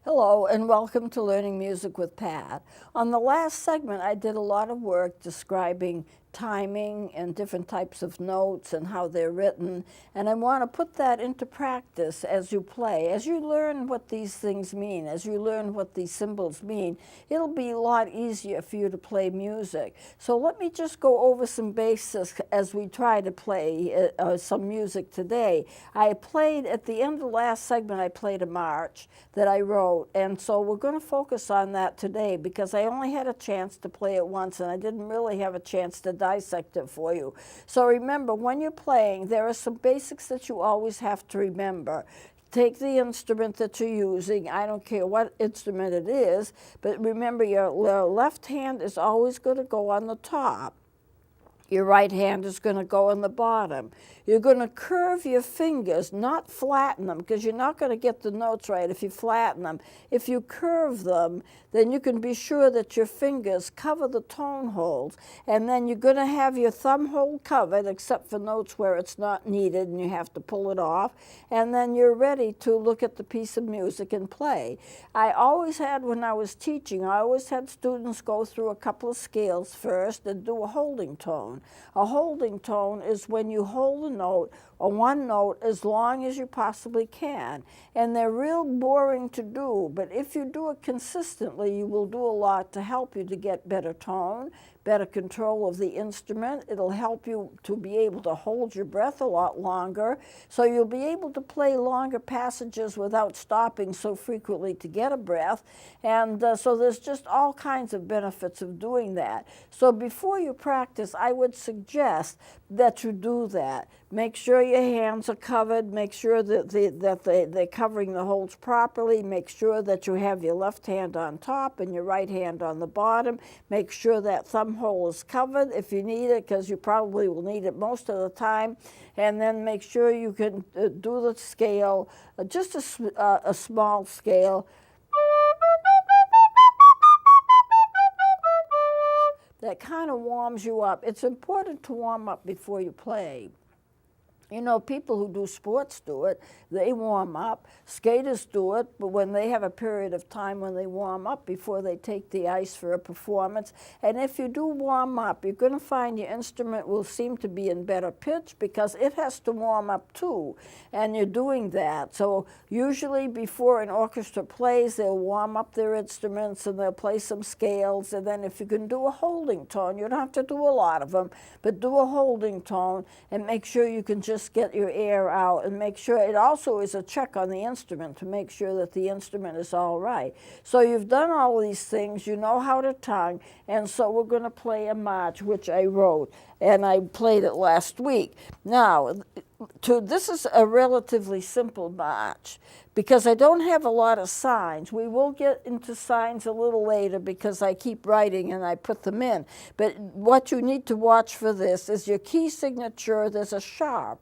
Hello and welcome to Learning Music with Pat. On the last segment, I did a lot of work describing timing and different types of notes and how they're written, and I want to put that into practice as you play. As you learn what these things mean, as you learn what these symbols mean, it'll be a lot easier for you to play music. So let me just go over some basics as we try to play some music today. I played, at the end of the last segment, I played a march that I wrote, and so we're going to focus on that today because I only had a chance to play it once and I didn't really have a chance to dissect it for you. So remember, when you're playing, there are some basics that you always have to remember. Take the instrument that you're using. I don't care what instrument it is, but remember your left hand is always going to go on the top. Your right hand is going to go on the bottom. You're going to curve your fingers, not flatten them, because you're not going to get the notes right if you flatten them. If you curve them, then you can be sure that your fingers cover the tone holes, and then you're going to have your thumb hole covered, except for notes where it's not needed and you have to pull it off, and then you're ready to look at the piece of music and play. I always had, when I was teaching, I always had students go through a couple of scales first and do a holding tone. A holding tone is when you hold a note, or one note, as long as you possibly can. And they're real boring to do, but if you do it consistently, you will do a lot to help you to get better tone, better control of the instrument. It'll help you to be able to hold your breath a lot longer, so you'll be able to play longer passages without stopping so frequently to get a breath. And so there's just all kinds of benefits of doing that. So before you practice, I would suggest that you do that. Make sure your hands are covered. Make sure that they're covering the holes properly. Make sure that you have your left hand on top and your right hand on the bottom. Make sure that thumb hole is covered if you need it, because you probably will need it most of the time. And then make sure you can do the scale, just a small scale. That kind of warms you up. It's important to warm up before you play. You know, people who do sports do it. They warm up. Skaters do it, but when they have a period of time when they warm up before they take the ice for a performance. And if you do warm up, you're going to find your instrument will seem to be in better pitch because it has to warm up too, and you're doing that. So usually before an orchestra plays, they'll warm up their instruments and they'll play some scales, and then if you can do a holding tone, you don't have to do a lot of them, but do a holding tone and make sure you can just get your air out, and make sure it also is a check on the instrument to make sure that the instrument is all right. So you've done all these things, you know how to tongue, and so we're going to play a march, which I wrote, and I played it last week. Now, this is a relatively simple march because I don't have a lot of signs. We will get into signs a little later because I keep writing and I put them in. But what you need to watch for this is your key signature. There's a sharp,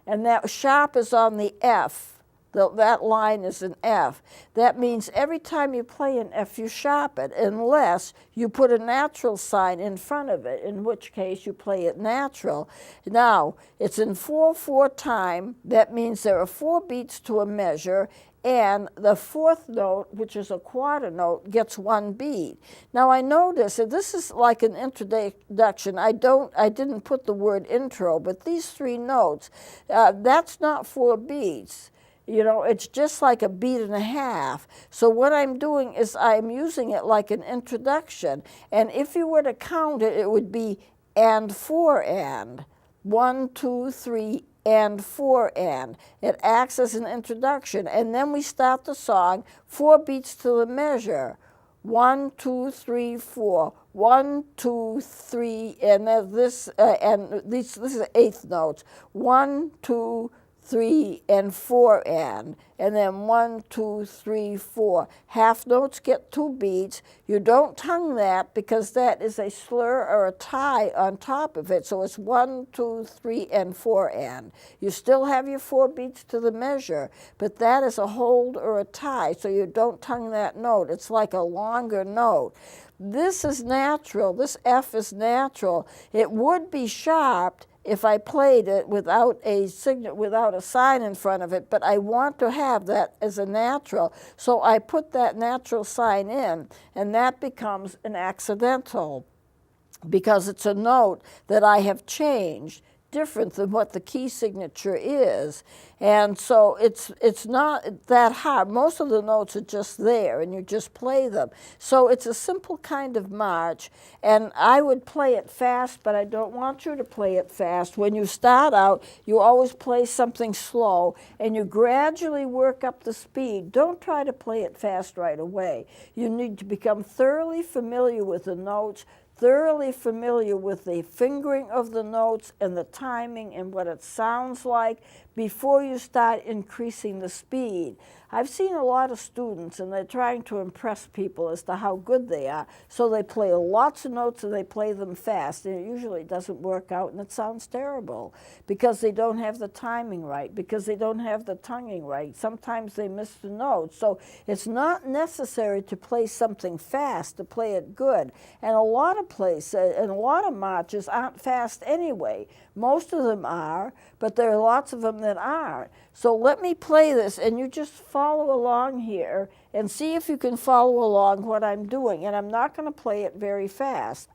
and that sharp is on the F. That line is an F. That means every time you play an F, you sharp it, unless you put a natural sign in front of it, in which case you play it natural. Now, it's in 4/4 time. That means there are 4 beats to a measure, and the 4th note, which is a quarter note, gets 1 beat. Now I notice that this is like an introduction. I didn't put the word intro, but these 3 notes, that's not 4 beats. You know, it's just like a beat and a half. So what I'm doing is I'm using it like an introduction. And if you were to count it, it would be and 4 and. 1, 2, 3, and 4 and. It acts as an introduction. And then we start the song, 4 beats to the measure. 1, 2, 3, 4. 1, 2, 3, and this is 8th notes. 1, 2, 3, and 4 and then 1, 2, 3, 4. Half notes get 2 beats. You don't tongue that because that is a slur or a tie on top of it. So it's 1, 2, 3, and 4 and. You still have your 4 beats to the measure, but that is a hold or a tie, so you don't tongue that note. It's like a longer note. This is natural. This F is natural. It would be sharped if I played it without a without a sign in front of it, but I want to have that as a natural, so I put that natural sign in, and that becomes an accidental, because it's a note that I have changed, different than what the key signature is. And so it's not that hard. Most of the notes are just there and you just play them. So it's a simple kind of march, and I would play it fast, but I don't want you to play it fast. When you start out, you always play something slow and you gradually work up the speed. Don't try to play it fast right away. You need to become thoroughly familiar with the notes, thoroughly familiar with the fingering of the notes and the timing and what it sounds like before you start increasing the speed. I've seen a lot of students, and they're trying to impress people as to how good they are, so they play lots of notes and they play them fast, and it usually doesn't work out and it sounds terrible because they don't have the timing right, because they don't have the tonguing right. Sometimes they miss the notes. So it's not necessary to play something fast to play it good. And a lot of plays and a lot of marches aren't fast anyway. Most of them are, but there are lots of them that aren't. So let me play this, and you just follow along here and see if you can follow along what I'm doing. And I'm not going to play it very fast.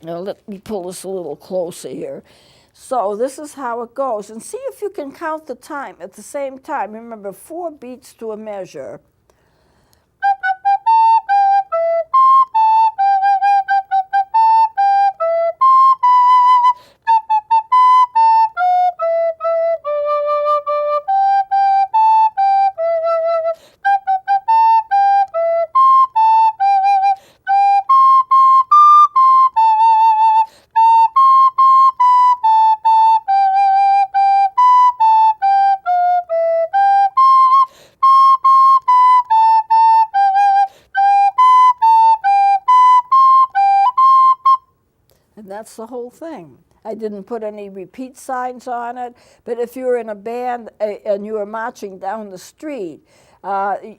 Now let me pull this a little closer here. So this is how it goes. And see if you can count the time at the same time. Remember, 4 beats to a measure. That's the whole thing. I didn't put any repeat signs on it, but if you were in a band and you were marching down the street,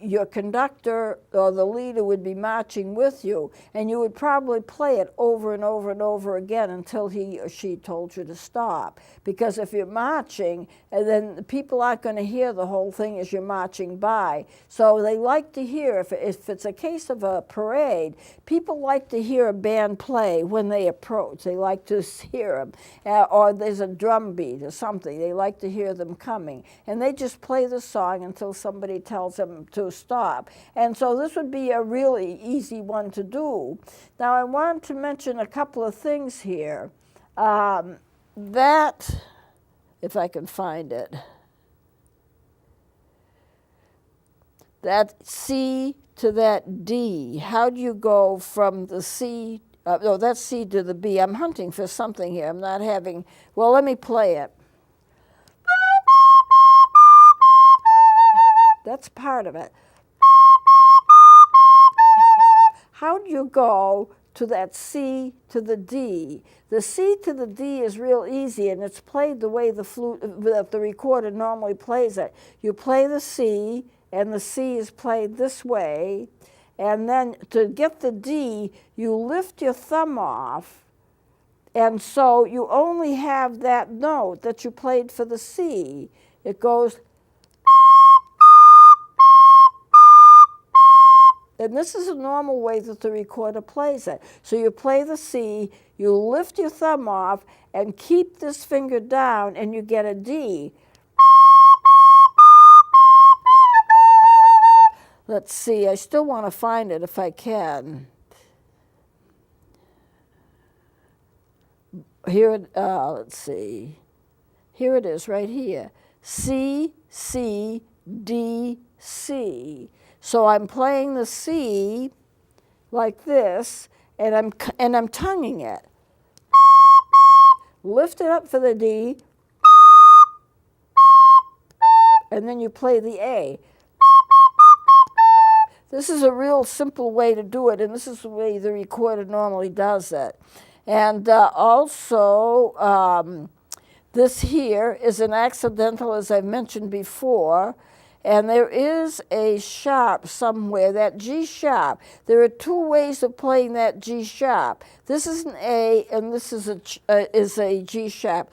your conductor or the leader would be marching with you, and you would probably play it over and over and over again until he or she told you to stop. Because if you're marching, and then the people aren't going to hear the whole thing as you're marching by. So they like to hear, if it's a case of a parade, people like to hear a band play when they approach. They like to hear them. Or there's a drum beat or something. They like to hear them coming. And they just play the song until somebody tells them to stop. And so this would be a really easy one to do. Now I want to mention a couple of things here. That, if I can find it, that C to that D, how do you go from the C, no, that's C to the B. I'm hunting for something here. I'm not having, well, let me play it. That's part of it. How do you go to that C to the D? The C to the D is real easy, and it's played the way the flute, the recorder normally plays it. You play the C, and the C is played this way, and then to get the D, you lift your thumb off, and so you only have that note that you played for the C. It goes, and this is a normal way that the recorder plays it. So you play the C, you lift your thumb off, and keep this finger down, and you get a D. Let's see, I still want to find it if I can. Here, let's see. Here it is, right here. C, C, D, C. So I'm playing the C like this, and I'm tonguing it. Lift it up for the D, and then you play the A. This is a real simple way to do it, and this is the way the recorder normally does it. And also, this here is an accidental, as I mentioned before, And there is a sharp somewhere, that G sharp. There are two ways of playing that G sharp. This is an A, and this is a G sharp.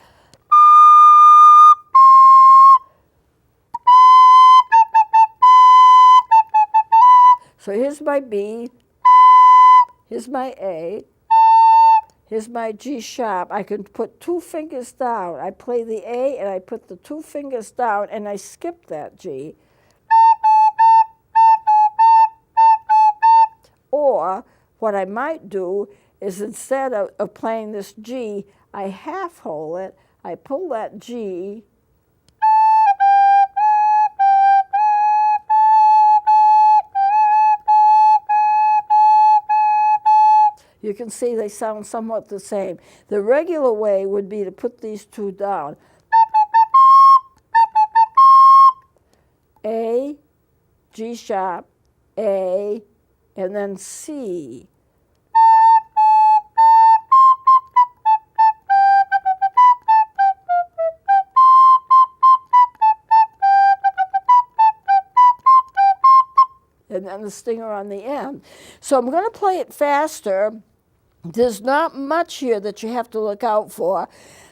So here's my B, here's my A, here's my G sharp. I can put two fingers down. I play the A and I put the two fingers down and I skip that G. Or what I might do is instead of playing this G, I half hole it, I pull that G, you can see they sound somewhat the same. The regular way would be to put these two down. A, G sharp, A, and then C. And then the stinger on the end. So I'm going to play it faster. There's not much here that you have to look out for.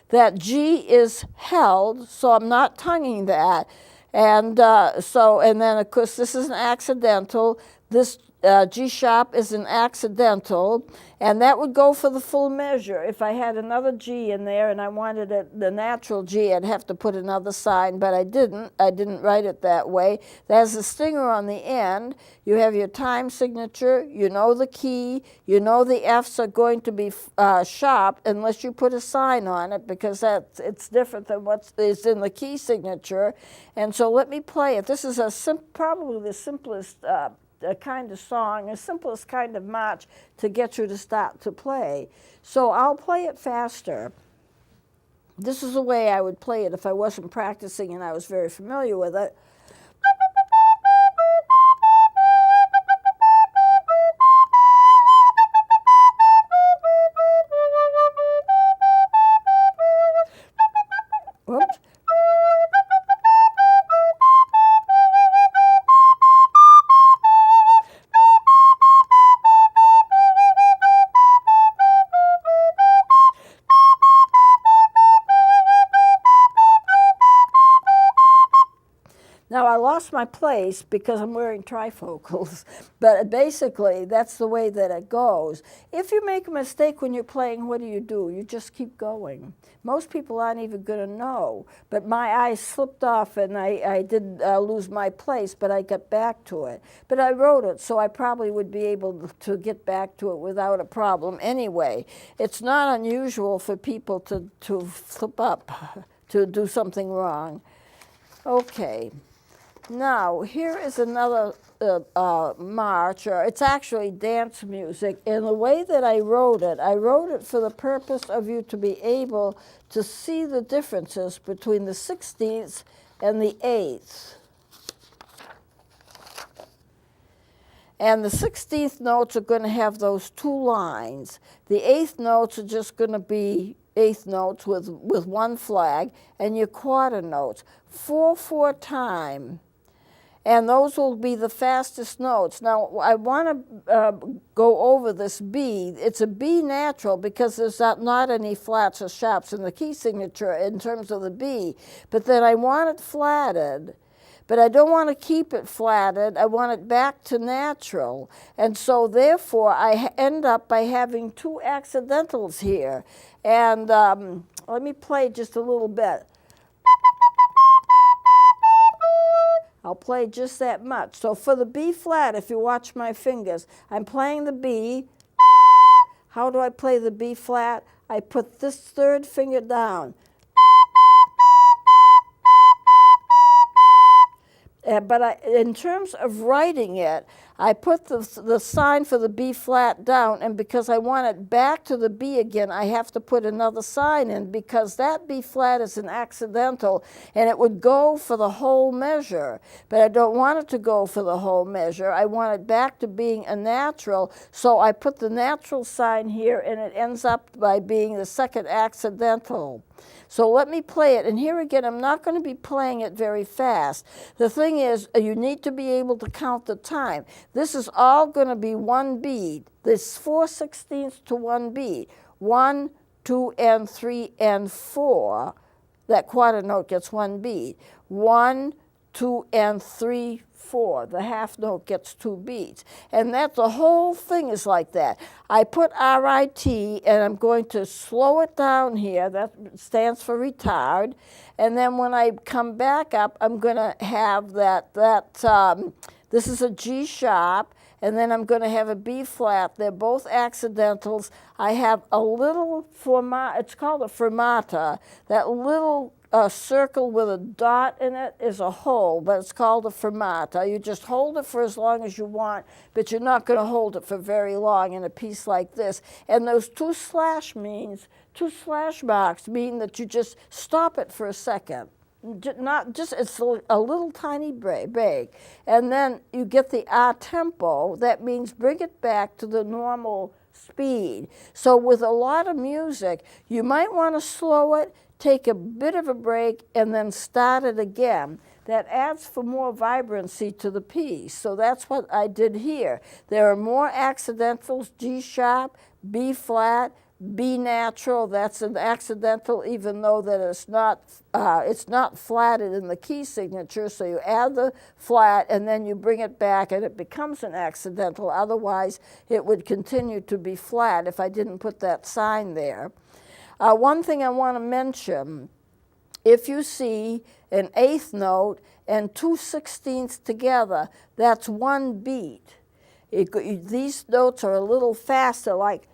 That G is held, so I'm not tonguing that. And and then of course this is an accidental. This G sharp is an accidental, and that would go for the full measure. If I had another G in there and I wanted it, the natural G, I'd have to put another sign, but I didn't. I didn't write it that way. There's a stinger on the end. You have your time signature. You know the key. You know the Fs are going to be sharp unless you put a sign on it, because it's different than what is in the key signature. And so let me play it. This is probably the simplest kind of song, the simplest kind of march to get you to start to play. So I'll play it faster. This is the way I would play it if I wasn't practicing and I was very familiar with it. Whoops. Now, I lost my place because I'm wearing trifocals, but basically that's the way that it goes. If you make a mistake when you're playing, what do? You just keep going. Most people aren't even going to know, but my eyes slipped off and I did lose my place, but I got back to it. But I wrote it, so I probably would be able to get back to it without a problem anyway. It's not unusual for people to slip up, to do something wrong. Okay. Now, here is another march, or it's actually dance music. And the way that I wrote it for the purpose of you to be able to see the differences between the 16th and the 8th. And the 16th notes are going to have those two lines. The 8th notes are just going to be 8th notes with one flag, and your quarter notes. 4/4 time. And those will be the fastest notes. Now, I want to go over this B. It's a B natural because there's not any flats or sharps in the key signature in terms of the B. But then I want it flatted. But I don't want to keep it flatted. I want it back to natural. And so, therefore, I end up by having two accidentals here. And let me play just a little bit. I'll play just that much. So for the B flat, if you watch my fingers, I'm playing the B. How do I play the B flat? I put this third finger down. But in terms of writing it, I put the sign for the B flat down, and because I want it back to the B again, I have to put another sign in, because that B flat is an accidental, and it would go for the whole measure. But I don't want it to go for the whole measure. I want it back to being a natural, so I put the natural sign here, and it ends up by being the second accidental. So let me play it. And here again, I'm not going to be playing it very fast. The thing is, you need to be able to count the time. This is all going to be one beat. There's 4/16 to one beat. 1, 2, and 3, and 4. That quarter note gets one beat. 1, 2, and 3, 4. The half note gets 2 beats. And that the whole thing is like that. I put R-I-T, and I'm going to slow it down here. That stands for retard. And then when I come back up, I'm going to have this is a G sharp, and then I'm going to have a B flat. They're both accidentals. I have a little fermata, it's called a fermata. That little circle with a dot in it is a hole, but it's called a fermata. You just hold it for as long as you want, but you're not going to hold it for very long in a piece like this. And those two slash marks mean that you just stop it for a second. Not just, it's a little tiny break, and then you get the a tempo. That means bring it back to the normal speed. So with a lot of music, you might want to slow it, take a bit of a break, and then start it again. That adds for more vibrancy to the piece. So that's what I did here. There are more accidentals: G sharp, B flat, B natural. That's an accidental, even though that it's not flatted in the key signature. So you add the flat and then you bring it back and it becomes an accidental. Otherwise, it would continue to be flat if I didn't put that sign there. One thing I want to mention: if you see an eighth note and 2/16 together, that's one beat. These notes are a little faster, like,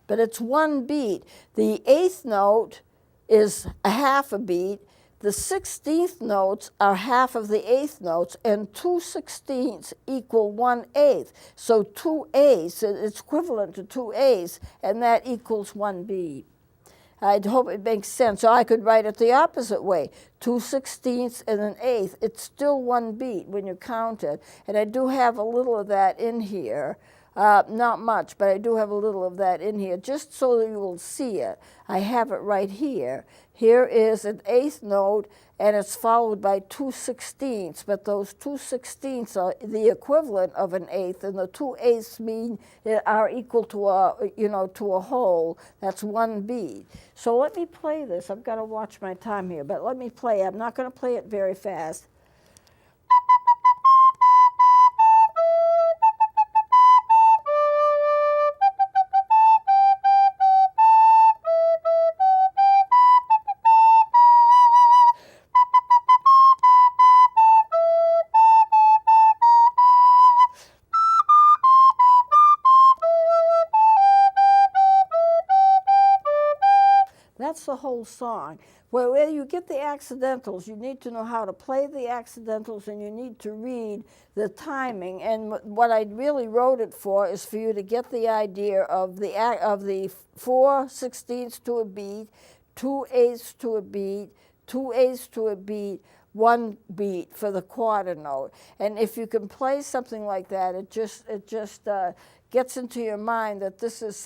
but it's one beat. The eighth note is a half a beat. The 16th notes are half of the eighth notes, and 2/16 equal 1/8. So 2/8, it's equivalent to 2/8, and that equals one beat. I hope it makes sense. So I could write it the opposite way: 2/16 and an eighth. It's still one beat when you count it. And I do have a little of that in here. Not much, but I do have a little of that in here, just so that you will see it. I have it right here. Here is an eighth note, and it's followed by 2/16, but those 2/16 are the equivalent of an eighth, and the 2/8 are equal to a whole. That's one beat. So let me play this. I've got to watch my time here, but let me play. I'm not going to play it very fast. That's the whole song. Where you get the accidentals, you need to know how to play the accidentals, and you need to read the timing. And what I really wrote it for is for you to get the idea of the 4/16 to a beat, 2/8 to a beat, 2/8 to a beat, one beat for the quarter note. And if you can play something like that, it just gets into your mind that this is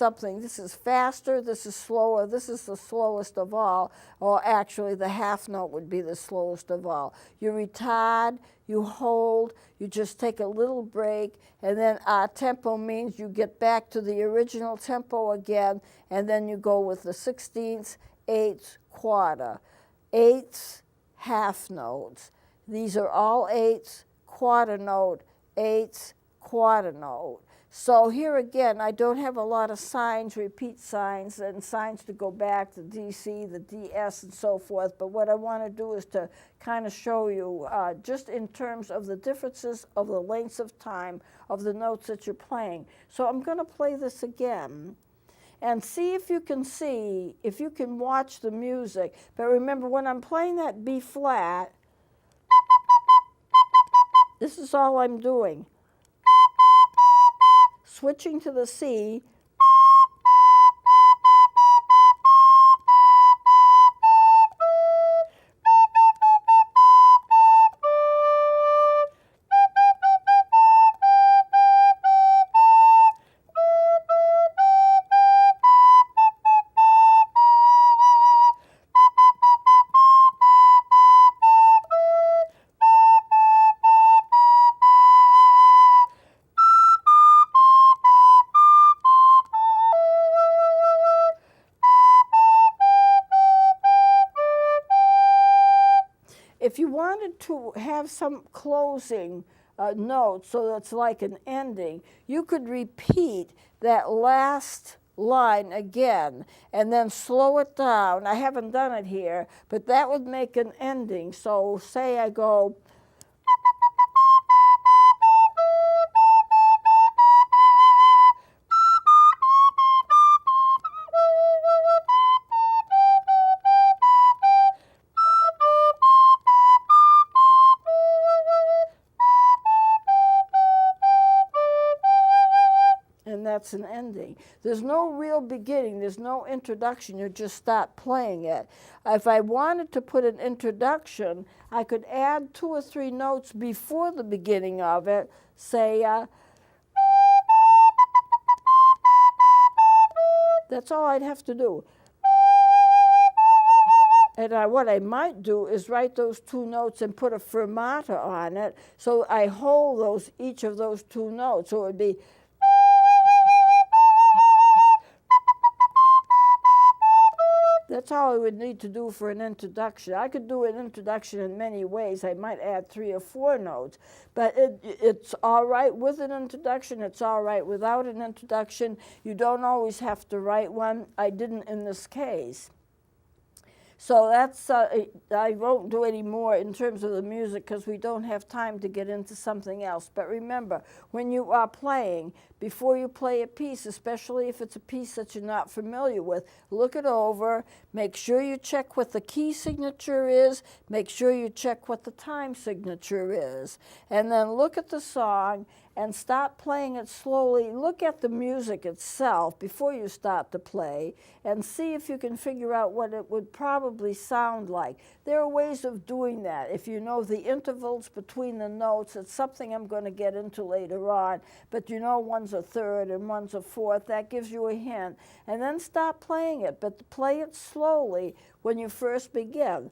faster, this is slower, this is the slowest of all, or actually the half note would be the slowest of all. You retard, you hold, you just take a little break, and then tempo means you get back to the original tempo again, and then you go with the 16ths, eighths, quarter, eighths, half notes. These are all eighths, quarter note, eighths, quarter note. So here again, I don't have a lot of signs, repeat signs, and signs to go back to DC, the DS, and so forth. But what I want to do is to kind of show you just in terms of the differences of the lengths of time of the notes that you're playing. So I'm going to play this again and see if you can watch the music. But remember, when I'm playing that B flat, this is all I'm doing. Switching to the C, if you wanted to have some closing note so that's like an ending, you could repeat that last line again and then slow it down. I haven't done it here, but that would make an ending. So say I go, and that's an ending. There's no real beginning, there's no introduction, you just start playing it. If I wanted to put an introduction, I could add 2 or 3 notes before the beginning of it, say, that's all I'd have to do. And what I might do is write those 2 notes and put a fermata on it, so I hold each of those 2 notes, so it would be, that's all I would need to do for an introduction. I could do an introduction in many ways. I might add 3 or 4 notes, but it's all right with an introduction. It's all right without an introduction. You don't always have to write one. I didn't in this case. So that's, I won't do any more in terms of the music because we don't have time to get into something else. But remember, when you are playing, before you play a piece, especially if it's a piece that you're not familiar with, look it over, make sure you check what the key signature is, make sure you check what the time signature is, and then look at the song and start playing it slowly. Look at the music itself before you start to play and see if you can figure out what it would probably sound like. There are ways of doing that. If you know the intervals between the notes, it's something I'm going to get into later on, but you know one's a third and one's a fourth, that gives you a hint. And then start playing it, but play it slowly when you first begin.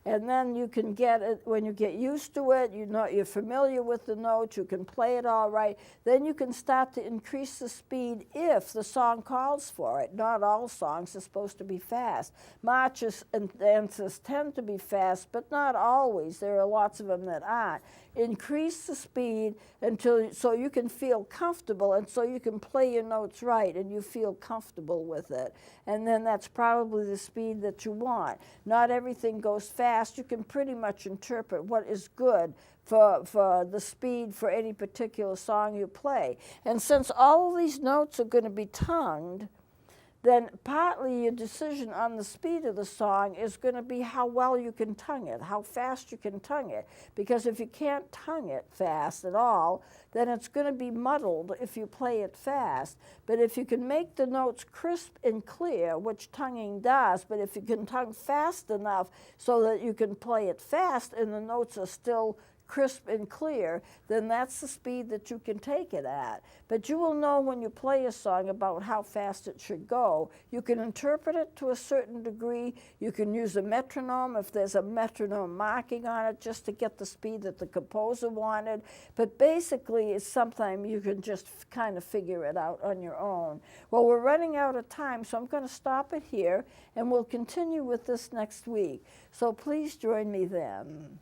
And then you can get it, when you get used to it, you know you're familiar with the notes, you can play it all right, then you can start to increase the speed if the song calls for it. Not all songs are supposed to be fast. Marches and dances tend to be fast, but not always. There are lots of them that aren't. Increase the speed so you can feel comfortable and so you can play your notes right and you feel comfortable with it. And then that's probably the speed that you want. Not everything goes fast. You can pretty much interpret what is good for the speed for any particular song you play. And since all of these notes are going to be tongued, then partly your decision on the speed of the song is going to be how well you can tongue it, how fast you can tongue it. Because if you can't tongue it fast at all, then it's going to be muddled if you play it fast. But if you can make the notes crisp and clear, which tonguing does, but if you can tongue fast enough so that you can play it fast and the notes are still crisp and clear, then that's the speed that you can take it at. But you will know when you play a song about how fast it should go. You can interpret it to a certain degree. You can use a metronome if there's a metronome marking on it just to get the speed that the composer wanted. But basically, it's something you can just kind of figure it out on your own. Well, we're running out of time, so I'm going to stop it here, and we'll continue with this next week. So please join me then.